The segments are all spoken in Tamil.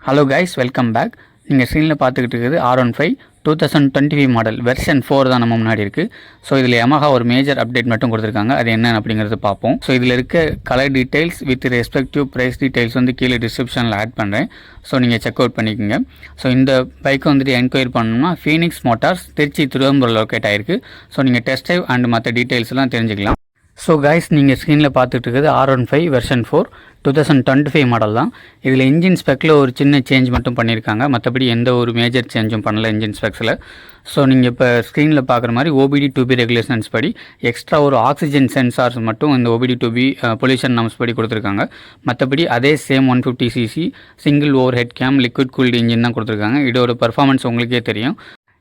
Hello guys, welcome back. நீங்கள் ஸ்க்ரீனில் பார்த்துக்கிட்டு இருக்குது R15 2025 மாடல் வெர்ஷன் 4 தான் நம்ம முன்னாடி இருக்குது. ஸோ இதில் Yamaha ஒரு மேஜர் அப்டேட் மட்டும் கொடுத்துருக்காங்க. அது என்ன அப்படிங்கிறது பார்ப்போம். ஸோ இதில் இருக்க colour details with respective price details வந்து கீழே டிஸ்கிரிப்ஷனில் ஆட் பண்ணுறேன். ஸோ நீங்கள் செக் அவுட் பண்ணிக்கோங்க. ஸோ இந்த பைக்கை வந்துட்டு என்கொயரி பண்ணணும்னா Phoenix Motors Trichy Thiruvambur locate ஆகிருக்கு. ஸோ நீங்கள் டெஸ்ட் ட்ரைவ் அண்ட் மற்ற டீட்டெயில்ஸ்லாம் தெரிஞ்சுக்கலாம். ஸோ கைஸ், நீங்கள் ஸ்க்ரீனில் பார்த்துட்டு இருக்குது R15 வெர்ஷன் 4 2025 மாடல் தான். இதில் இன்ஜின் ஸ்பெக்கில் ஒரு சின்ன சேஞ்ச் மட்டும் பண்ணியிருக்காங்க. மற்றபடி எந்த ஒரு மேஜர் சேஞ்சும் பண்ணல இன்ஜின் ஸ்பெக்ஸில். ஸோ நீங்கள் இப்போ ஸ்க்ரீனில் பார்க்குற மாதிரி OBD2B ரெகுலேஷன்ஸ் படி எக்ஸ்ட்ரா ஒரு ஆக்சிஜன் சென்சார்ஸ் மட்டும் இந்த OBD2B பொல்யூஷன் நார்ம்ஸ் படி கொடுத்துருக்காங்க. மற்றபடி அதே same 150cc single over head game liquid cooled engine தான் கொடுத்துருக்காங்க. இதோட பர்ஃபார்மன்ஸ் உங்களுக்கே தெரியும்.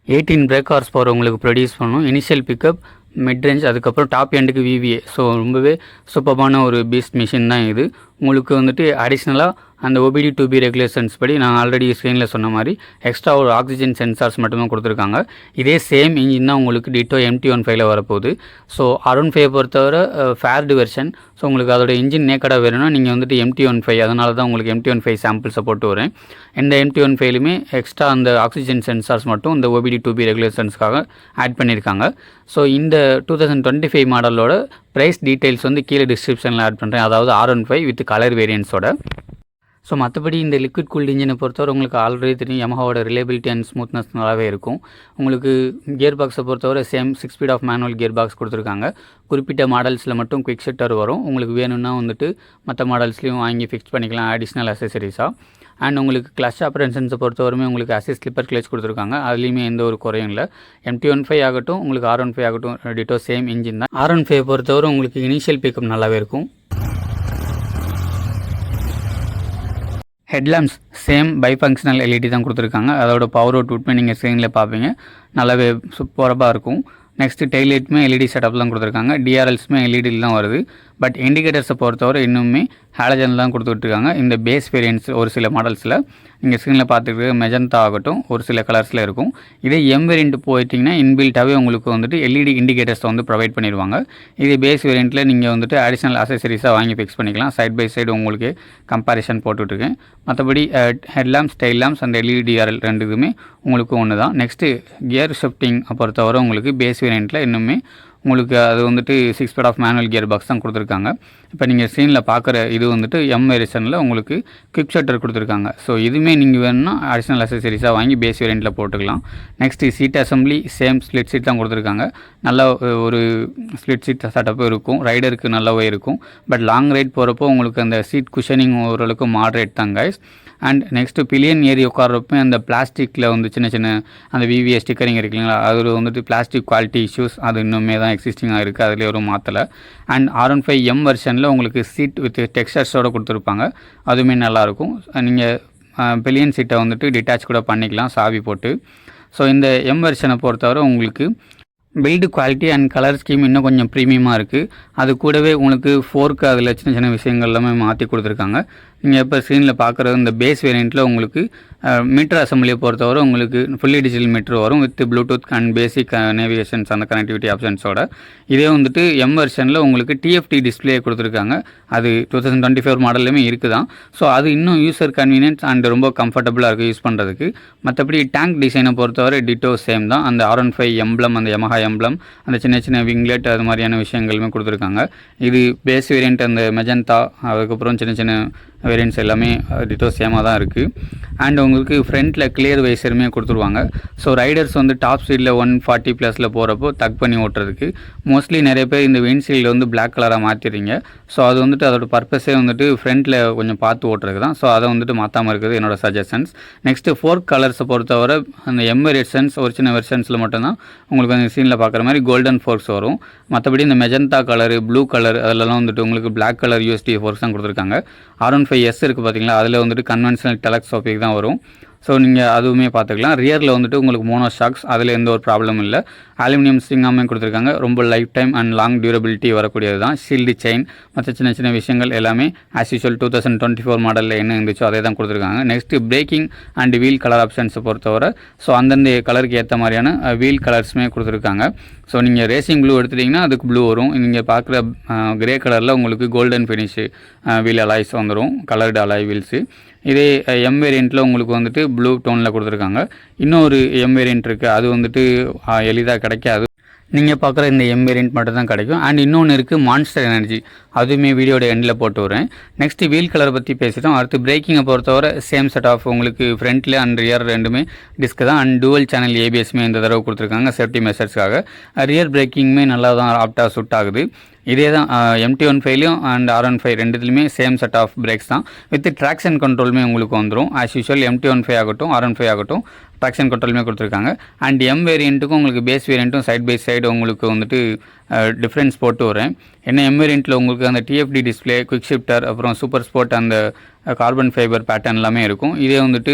18 பிரேக் ஹார்ஸ் பவர் உங்களுக்கு ப்ரொடியூஸ் பண்ணணும். இனிஷியல் பிக்கப், மிட் ரேஞ்ச், அதுக்கப்புறம் டாப் எண்டுக்கு VVA. ஸோ ரொம்பவே சூப்பரான ஒரு பீஸ்ட் மிஷின் தான் இது. உங்களுக்கு வந்துட்டு அடிஷ்னலாக அந்த OBD2B ரெகுலேஷன்ஸ் படி நான் ஆல்ரெடி ஸ்க்ரீனில் சொன்ன மாதிரி எக்ஸ்ட்ரா ஒரு ஆக்சிஜன் சென்சார்ஸ் மட்டுமே கொடுத்துருக்காங்க. இதே சேம் இன்ஜின் தான் உங்களுக்கு டிட்டோ MT15 வரப்போகுது. ஸோ R15 பொறுத்தவரை ஃபேர்டு வெர்ஷன். ஸோ உங்களுக்கு அதோட இன்ஜின் நேக்கடாக வேணும்னா நீங்கள் வந்துட்டு MT15, அதனால தான் உங்களுக்கு MT15 சாம்பிள்ஸை போட்டு வரேன். இந்த MT15லுமே எக்ஸ்ட்ரா அந்த ஆக்சிஜன் சென்சார்ஸ் மட்டும் இந்த OBD2B ரெகுலேஷன்ஸ்க்காக ஆட் பண்ணியிருக்காங்க. ஸோ இந்த 2025 மாடலோட ப்ரைஸ் டீட்டெயில்ஸ் வந்து கீழே டிஸ்கிரிப்ஷனில் ஆட் பண்ணுறேன். அதாவது R15 வித் கலர் வேரியன்ஸோட. ஸோ மற்றபடி இந்த லிக்விட் கூல்டு இன்ஜினை பொறுத்தவரை உங்களுக்கு ஆல்ரெடி தெரியும் Yamahaவோட ரிலேபிலிட்டி அண்ட் ஸ்மூத்னஸ் நல்லாவே இருக்கும். உங்களுக்கு கியர் பாக்ஸை பொறுத்தவரை same 6 speed of manual gear box கொடுத்துருக்காங்க. குறிப்பிட்ட மாடல்ஸில் மட்டும் குவிக் ஷிஃப்டர் வரும். உங்களுக்கு வேணும்னா வந்துட்டு மற்ற மாடல்ஸ்லையும் வாங்கி ஃபிக்ஸ் பண்ணிக்கலாம் அடிஷ்னல் அசசரிஸாக. அண்ட் உங்களுக்கு கிளச் ஆப்ரேஷன்ஸை பொறுத்தவரைமே உங்களுக்கு அசிஸ்ட் ஸ்லிப்பர் கிளச் கொடுத்துருக்காங்க. அதுலேயுமே எந்த ஒரு குறையும் இல்லை. MT15 ஆகட்டும் உங்களுக்கு R15 ஆகட்டும் டிட்டோ சேம் இன்ஜின் தான். R15 பொறுத்தவரை உங்களுக்கு இனிஷியல் பிக்கப் நல்லாவே இருக்கும். ஹெட்லாம்ப்ஸ் சேம் பைஃபங்க்ஷனல் LED தான் கொடுத்துருக்காங்க. அதோட பவர் அவுட்புட்மே நீங்கள் ஸ்க்ரீனில் பார்ப்பீங்க, நல்லாவே சூப்பராக இருக்கும். நெக்ஸ்ட்டு டெய்லைட்டுமே LED செட்டப் தான் கொடுத்துருக்காங்க. DRLஸுமே LED தான் வருது. பட் இண்டிகேட்டர்ஸை பொறுத்தவரை இன்னுமே ஹாலஜன் தான் கொடுத்துட்ருக்காங்க. இந்த பேஸ் வேரியன்ட்ஸ் ஒரு சில மாடல்ஸில் நீங்கள் ஸ்க்ரீனில் பார்த்துட்டு மெஜந்தா ஆகட்டும் ஒரு சில கலர்ஸில் இருக்கும். இதே M வேரியண்ட் போயிட்டிங்கன்னா இன்பில்ட்டாகவே உங்களுக்கு வந்துட்டு LED இண்டிகேட்டர்ஸை வந்து ப்ரொவைட் பண்ணிடுவாங்க. இதே பேஸ் வேரியண்ட்டில் நீங்கள் வந்துட்டு அடிஷ்னல் அசசரிஸாக வாங்கி ஃபிக்ஸ் பண்ணிக்கலாம். சைட் பை சைடு உங்களுக்கு கம்பேரிஷன் போட்டுட்ருக்கேன். மற்றபடி ஹெட்லாம்ப்ஸ், டெயில் லாம்ப்ஸ் அந்த LED DRL ரெண்டுக்குமே உங்களுக்கு ஒன்று தான். நெக்ஸ்ட்டு கியர் ஷிஃப்டிங் பொறுத்தவரை உங்களுக்கு பேஸ் வேரியண்ட்டில் இன்னுமே உங்களுக்கு அது வந்துட்டு 6 speed of manual gear box தான் கொடுத்துருக்காங்க. இப்போ நீங்கள் ஸ்க்ரீனில் பார்க்குற இது வந்துட்டு M வேரியேஷனில் உங்களுக்கு குவிக் ஷட்டர் கொடுத்துருக்காங்க. ஸோ இதுவுமே நீங்கள் வேணும்னா அடிஷ்னல் அசசரிஸாக வாங்கி பேஸ் வேரியண்ட்டில் போட்டுக்கலாம். Next seat assembly same split seat தான் கொடுத்துருக்காங்க. நல்ல ஒரு ஸ்ப்ளிட் சீட் செட்டப்பு இருக்கும். ரைடருக்கு நல்லாவே இருக்கும். பட் லாங் ரைட் போகிறப்போ உங்களுக்கு அந்த சீட் குஷனிங் ஓரளவுக்கு மாட்ரேட் தான் கைஸ். அண்ட் நெக்ஸ்ட்டு பிலியன் ஏறி உட்காரப்போ அந்த பிளாஸ்டிக்கில் வந்து சின்ன சின்ன அந்த VVA ஸ்டிக்கரிங் இருக்குங்களா, அது வந்துட்டு பிளாஸ்டிக் குவாலிட்டி இஷ்யூஸ் அது இன்னுமே தான் எக்ஸிஸ்டிங்காக இருக்குது. அதில் ஒரு மாற்றலை. அண்ட் R15 M வெர்ஷனில் உங்களுக்கு சீட் வித் டெக்ஸ்டர்ஸோடு கொடுத்துருப்பாங்க. அதுவுமே நல்லாயிருக்கும். நீங்கள் பிலியன் சீட்டை வந்துட்டு டிட்டாச் கூட பண்ணிக்கலாம் சாவி போட்டு. ஸோ இந்த M வெர்ஷனை பொறுத்தவரை உங்களுக்கு build quality and colour scheme இன்னும் கொஞ்சம் ப்ரீமியமாக இருக்குது. அது கூடவே உங்களுக்கு ஃபோர்க்கு அதில் சின்ன சின்ன விஷயங்கள் எல்லாமே மாற்றி கொடுத்துருக்காங்க. நீங்கள் இப்போ ஸ்க்ரீனில் பார்க்குறது இந்த பேஸ் வேரியண்ட்டில் உங்களுக்கு மீட்டர் அசம்பிளியை பொறுத்தவரை உங்களுக்கு ஃபுல்லி டிஜிட்டல் மீட்டர் வரும் with Bluetooth and basic navigations அந்த கனெக்டிவிட்டி ஆப்ஷன்ஸோட. இதே வந்துட்டு M வெர்ஷனில் உங்களுக்கு TFT டிஸ்பிளே கொடுத்துருக்காங்க. அது 2024 மாடல்லையுமே இருக்குது தான். ஸோ அது இன்னும் யூசர் கன்வீனியன்ஸ் அண்ட் ரொம்ப கம்ஃபர்டபுளாக இருக்குது யூஸ் பண்ணுறதுக்கு. மற்றபடி டேங்க் டிசைனை பொறுத்தவரை டிட்டோ சேம் தான். அந்த R15 எம்ப்ளம், அந்த Yamaha எம்ப்ளம், அந்த சின்ன சின்ன விங்லெட் அது மாதிரியான விஷயங்களுமே கொடுத்துருக்காங்க. இது பேஸ் வேரியண்ட் அந்த மெஜந்தா, அதுக்கப்புறம் சின்ன சின்ன வேரியன்ட்ஸ் எல்லாமே டிட்டோ சேமாக தான் இருக்குது. அண்ட் உங்களுக்கு ஃப்ரண்ட்டில் கிளியர் வைசருமே கொடுத்துருவாங்க. ஸோ ரைடர்ஸ் வந்து டாப் ஸ்பீடில் 140+ போகிறப்போ தக் பண்ணி ஓட்டுறதுக்கு மோஸ்ட்லி நிறைய பேர் இந்த விண்ட்ஷீல்டு வந்து பிளாக் கலராக மாற்றிடுறீங்க. ஸோ அது வந்துட்டு அதோட பர்பஸே வந்துட்டு ஃப்ரண்ட்டில் கொஞ்சம் பார்த்து ஓட்டுறது தான். ஸோ அதை வந்துட்டு மாற்றாமல் இருக்குது என்னோடய சஜஷன்ஸ். நெக்ஸ்ட்டு ஃபோர்க் கலர்ஸை பொறுத்தவரை அந்த M வெர்ஷன்ஸ் ஒரு சின்ன வெர்ஷன்ஸில் மட்டும்தான் உங்களுக்கு அந்த சீனில் பார்க்குற மாதிரி கோல்டன் ஃபோர்க்ஸ் வரும். மற்றபடி இந்த மெஜந்தா கலரு, ப்ளூ கலர் அதிலலாம் வந்துட்டு உங்களுக்கு பிளாக் கலர் USD ஃபோர்க்ஸ் தான் கொடுத்துருக்காங்க. R15 S இருக்குது பார்த்தீங்களா, அதில் வந்துட்டு கன்வென்ஷனல் டெலக்ஸ்கோபிக் தான் வரும். ஸோ நீங்கள் அதுவுமே பார்த்துக்கலாம். ரியரில் வந்துட்டு உங்களுக்கு மோனோ ஷாக்ஸ், அதில் எந்த ஒரு ப்ராப்ளமும் இல்லை. அலுமினியம் ஸ்ட்ரிங்காமே கொடுத்துருக்காங்க. ரொம்ப life time and long durability வரக்கூடியது தான். ஷீல்டு செயின் மற்ற சின்ன சின்ன விஷயங்கள் எல்லாமே ஆஸ் யூஷுவல் 2024 மாடலில் என்ன இருந்துச்சோ அதே தான் கொடுத்துருக்காங்க. Next braking and wheel colour ஆப்ஷன்ஸை பொறுத்தவரை ஸோ அந்தந்த கலருக்கு ஏற்ற மாதிரியான வீல் கலர்ஸுமே கொடுத்துருக்காங்க. ஸோ நீங்கள் ரேசிங் ப்ளூ எடுத்துட்டிங்கன்னா அதுக்கு ப்ளூ வரும். நீங்கள் பார்க்குற கிரே கலரில் உங்களுக்கு கோல்டன் ஃபினிஷ் வீல் அலாய்ஸ் வந்துடும், கலர்டு அலாய் வீல்ஸு. இதே எம் வேரியண்ட்டில் உங்களுக்கு வந்துட்டு ப்ளூ டோனில் கொடுத்துருக்காங்க. இன்னொரு எம் வேரியண்ட் இருக்குது, அது வந்துட்டு எளிதாக கிடைக்காது. நீங்கள் பார்க்குற இந்த எம் வேரியண்ட் மட்டும் தான் கிடைக்கும். அண்ட் இன்னொன்று இருக்குது மான்ஸ்டர் எனர்ஜி, அதுவுமே வீடியோட எண்டில் போட்டு வரேன். நெக்ஸ்ட்டு வீல் கலரை பற்றி பேசிட்டோம். அடுத்து பிரேக்கிங்கை பொறுத்தவரை சேம் செட் ஆஃப் உங்களுக்கு ஃப்ரண்ட்டில் அண்ட் ரியர் ரெண்டுமே டிஸ்க் தான். அண்ட் டூவல் சேனல் ஏபிஎஸ்மே இந்த தடவை கொடுத்துருக்காங்க சேஃப்டி மெஷர்ஸ்க்காக. ரியர் பிரேக்கிங்குமே நல்லா தான் ஆப்டாக சுட் ஆகுது. இதே தான் MT-15 அண்ட் R15 ரெண்டுத்துலையுமே சேம் செட் ஆஃப் பிரேக்ஸ் தான். வித் ட்ராக்ஷன் கண்ட்ரோலுமே உங்களுக்கு வந்துடும். ஆஸ் யூஷுவல் MT-15 ஆகட்டும் R15 ஆகட்டும் ட்ராக்ஷன் கண்ட்ரோலுமே கொடுத்துருக்காங்க. அண்ட் எம் வேரியண்ட்டுக்கும் உங்களுக்கு பேஸ் வேரியண்ட்டும் சைட் பை சைடு உங்களுக்கு வந்துட்டு டிஃப்ரென்ஸ் போட்டு வரேன். என்ன எம் வேரியண்ட்டில் உங்களுக்கு அந்த TFD டிஸ்பிளே, குவிக் ஷிஃப்டர், அப்புறம் சூப்பர் ஸ்போர்ட் அந்த கார்பன் ஃபைபர் பேட்டர்ன் எல்லாமே இருக்கும். இதே வந்துட்டு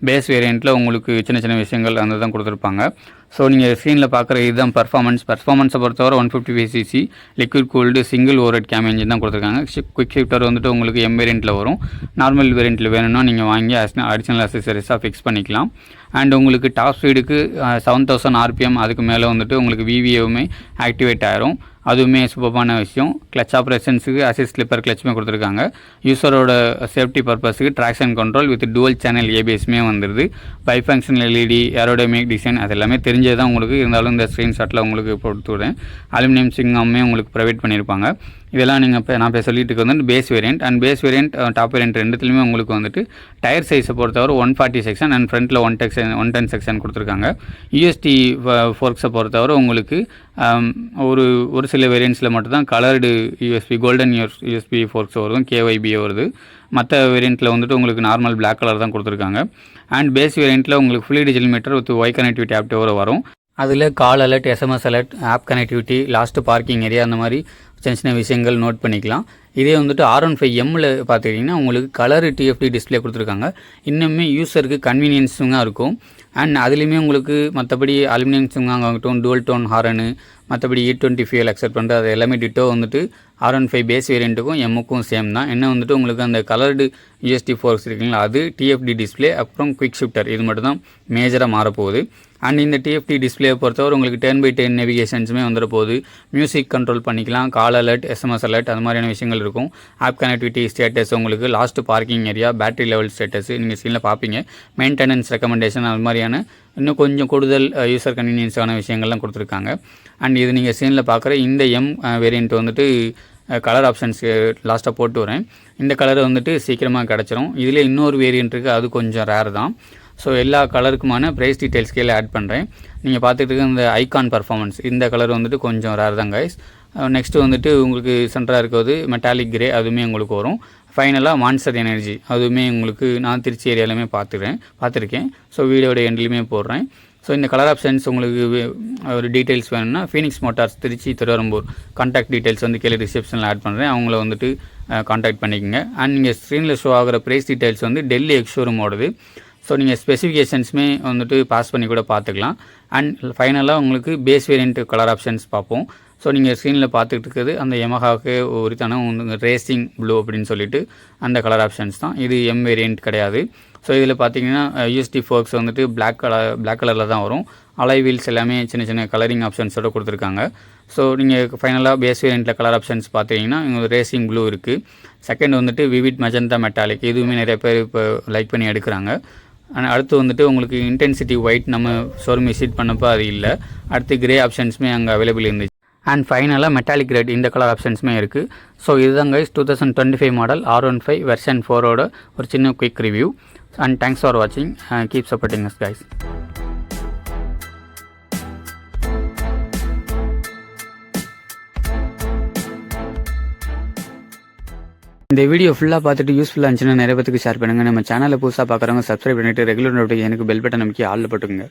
பேஸ் வேரியண்ட்டில் உங்களுக்கு சின்ன சின்ன விஷயங்கள் அந்த தான் கொடுத்துருப்பாங்க. ஸோ நீங்கள் ஸ்க்ரீனில் பார்க்குற இதுதான் பர்ஃபார்மன்ஸை பொறுத்தவரை 155cc liquid cooled single overhead game engine தான் கொடுத்துருக்காங்க. குவிக் ஷிஃப்டர் வந்துட்டு உங்களுக்கு எம் வேரியண்ட்டில் வரும். நார்மல் வேரியண்ட்டில் வேணும்னா நீங்கள் வாங்கி அடிஷனல் அக்சசரிஸாக ஃபிக்ஸ் பண்ணிக்கலாம். அண்ட் உங்களுக்கு டாப் ஸ்பீடுக்கு 7000 RPM அதுக்கு மேலே வந்துட்டு உங்களுக்கு VVAவுமே ஆக்டிவேட் ஆயிரும். அதுவுமே சூப்பரான விஷயம். கிளச் ஆப்ரேஷன்ஸுக்கு அசிஸ்ட் ஸ்லிப்பர் கிளச்சுமே கொடுத்துருக்காங்க. யூஸரோட சேஃப்டி பர்பஸுக்கு traction control with dual channel ஏபிஎஸ்மே வந்துடுது. Bi functional LED, aerodynamic design அது எல்லாமே தெரிஞ்சது தான் உங்களுக்கு. இருந்தாலும் இந்த ஸ்க்ரீன்ஷாட்டில் உங்களுக்கு போட்டு விடுறேன். அலுமினியம் சிங்கமே உங்களுக்கு ப்ரொவைட் பண்ணியிருப்பாங்க. இதெல்லாம் நீங்கள் இப்போ நான் சொல்லிட்டு இருக்க வந்து base variant. And base variant top variant ரெண்டுத்துலையுமே உங்களுக்கு வந்துட்டு டயர் சைஸை பொறுத்தவரை 140 செக்ஷன் அண்ட் ஃப்ரண்ட்டில் 110 செக்ஷன் கொடுத்துருக்காங்க. UST ஃபோர்க்ஸை பொறுத்தவரை உங்களுக்கு ஒரு சில வேரியண்ட்ஸில் மட்டும்தான் coloured USB golden USB Forks வருது, KYB வருது. மற்ற வேரியண்ட்டில் வந்துட்டு உங்களுக்கு நார்மல் பிளாக் கலர் தான் கொடுத்துருக்காங்க. அண்ட் பேஸ் வேரியண்ட்டில் உங்களுக்கு fully digital meter with Y connectivity ஆப்டோட வரும். அதில் call alert, SMS alert, app connectivity, last parking area அந்த மாதிரி சின்ன சின்ன விஷயங்கள் நோட் பண்ணிக்கலாம். இதே வந்துட்டு R15Mல பார்த்துக்கிட்டிங்கன்னா உங்களுக்கு கலர் TFD டிஸ்பிளே கொடுத்துருக்காங்க. இன்னுமே யூஸருக்கு கன்வீனியன்ஸுங்க இருக்கும். அண்ட் அதுலேயுமே உங்களுக்கு மற்றபடி அலுமினியம் சிங்காங்க ஆகட்டும், டுவல் டோன் ஹாரனு, மற்றபடி E20 ஃபியூல் அக்செப்ட் பண்ணுறது அது எல்லாமே டிட்டோ வந்துட்டு R15 பேஸ் வேரியண்ட்டுக்கும் எம்முக்கும் சேம் தான். என்ன வந்துட்டு உங்களுக்கு அந்த கலர்டு UST ஃபோர்க்ஸ் இருக்குங்களா, அது TFD டிஸ்பிளே, அப்புறம் குவிக் ஷிஃப்டர் இது மட்டும் தான் மேஜராக மாறப்போகுது. அண்ட் இந்த TFD டிஸ்பிளேயை பொறுத்தவரை உங்களுக்கு 10x10 நேவிகேஷன்ஸுமே வந்துட போகுது. மியூசிக் கண்ட்ரோல் பண்ணிக்கலாம், கால் அலர்ட், SMS அலர்ட் அது மாதிரியான விஷயங்கள் இருக்கும். ஆப் கனெக்டிவிட்டி, ஸ்டேட்டஸ், உங்களுக்கு last parking area, battery level status நீங்கள் ஸ்க்ரீனில் பார்ப்பீங்க. மெயின்டெனன்ஸ் ரெக்கமெண்டேஷன் அது மாதிரியான இன்னும் கொஞ்சம் கூடுதல் யூசர் கன்வீனியன்ஸான விஷயங்கள்லாம் கொடுத்துருக்காங்க. அண்ட் இது நீங்கள் ஸ்க்ரீனில் பார்க்குற இந்த எம் வேரியண்ட் வந்துட்டு கலர் ஆப்ஷன்ஸ் லாஸ்ட்டாக போட்டு வரேன். இந்த கலர் வந்துட்டு சீக்கிரமாக கிடச்சிரும். இதில் இன்னொரு வேரியண்ட் இருக்குது, அது கொஞ்சம் ரேர் தான். ஸோ எல்லா கலருக்குமான ப்ரைஸ் டீட்டெயில்ஸ் கீழே ஆட் பண்ணுறேன். நீங்கள் பார்த்துட்டு இருக்க இந்த ஐகான் பர்ஃபார்மன்ஸ் இந்த கலர் வந்துட்டு கொஞ்சம் ரேர் தான் கைஸ். நெக்ஸ்ட்டு வந்துட்டு உங்களுக்கு சென்டராக இருக்கிறது மெட்டாலிக் கிரே, அதுவுமே உங்களுக்கு வரும். ஃபைனலாக மான்ஸ்டர் எனர்ஜி அதுவுமே உங்களுக்கு நான் திருச்சி ஏரியாலுமே பார்த்துருக்கேன். ஸோ வீடியோட எண்ட்லையுமே போடுறேன். ஸோ இந்த கலர் ஆப்ஷன்ஸ் உங்களுக்கு ஒரு டீட்டெயில்ஸ் வேணும்னா Phoenix Motors Trichy Thiruverumbur contact details வந்து கீழே டிஸ்கிரிப்ஷனில் ஆட் பண்ணுறேன். அவங்கள வந்துட்டு கான்டாக்ட் பண்ணிக்கோங்க. அண்ட் நீங்கள் ஸ்க்ரீனில் ஷோ ஆகிற ப்ரைஸ் டீட்டெயில்ஸ் வந்து டெல்லி எக்ஸ்ஷோரூமோடது. ஸோ நீங்கள் ஸ்பெசிஃபிகேஷன்ஸுமே வந்துட்டு பாஸ் பண்ணி கூட பார்த்துக்கலாம். அண்ட் ஃபைனலாக உங்களுக்கு பேஸ் வேரியண்ட் கலர் ஆப்ஷன்ஸ் பார்ப்போம். ஸோ நீங்கள் ஸ்க்ரீனில் பார்த்துட்டு இருக்கிறது அந்த Yamahaவுக்கு உரித்தான ரேசிங் ப்ளூ அப்படின்னு சொல்லிட்டு அந்த கலர் ஆப்ஷன்ஸ் தான். இது எம் வேரியண்ட் கிடையாது. ஸோ இதில் பார்த்தீங்கன்னா UST ஃபோர்க்ஸ் வந்துட்டு பிளாக் கலரில் தான் வரும். அலாய் வீல்ஸ் எல்லாமே சின்ன சின்ன கலரிங் ஆப்ஷன்ஸோடு கொடுத்துருக்காங்க. ஸோ நீங்கள் ஃபைனலாக பேஸ் வேரியண்ட்டில் கலர் ஆப்ஷன்ஸ் பார்த்தீங்கன்னா ரேசிங் ப்ளூ இருக்குது. செகண்ட் வந்துட்டு விவிட் மெஜந்தா மெட்டாலிக், இதுவுமே நிறைய பேர் இப்போ லைக் பண்ணி எடுக்கிறாங்க. அடுத்து வந்துட்டு உங்களுக்கு இன்டென்சிட்டி ஒயிட் நம்ம ஷோரூம் விசிட் பண்ணப்போ அது இல்லை. அடுத்து கிரே ஆப்ஷன்ஸுமே அங்கே அவைலபிள் இருந்துச்சு. அண்ட் ஃபைனலாக மெட்டாலிக் ரெட் இந்த கலர் ஆப்ஷன்ஸுமே இருக்குது. ஸோ இதுதான் கைஸ் 2025 மாடல் R15 வெர்ஷன் 4ஓட ஒரு சின்ன quick review. And thanks for வாட்சிங். Keep supporting us guys. இந்த வீடியோ ஃபுல்லாக பார்த்துட்டு யூஸ்ஃபுல்லாக இருந்துச்சுன்னா நிறைய பேருக்கு ஷேர் பண்ணுங்கள். நம்ம சேனலை புதுசாக பார்க்குறவங்க சப்ஸ்கிரைப் பண்ணிவிட்டு ரெகுலர் நோட்டிஃபிகேஷனுக்கு பெல் பட்டன் அமைக்கி ஆளில் போட்டுக்கோங்க.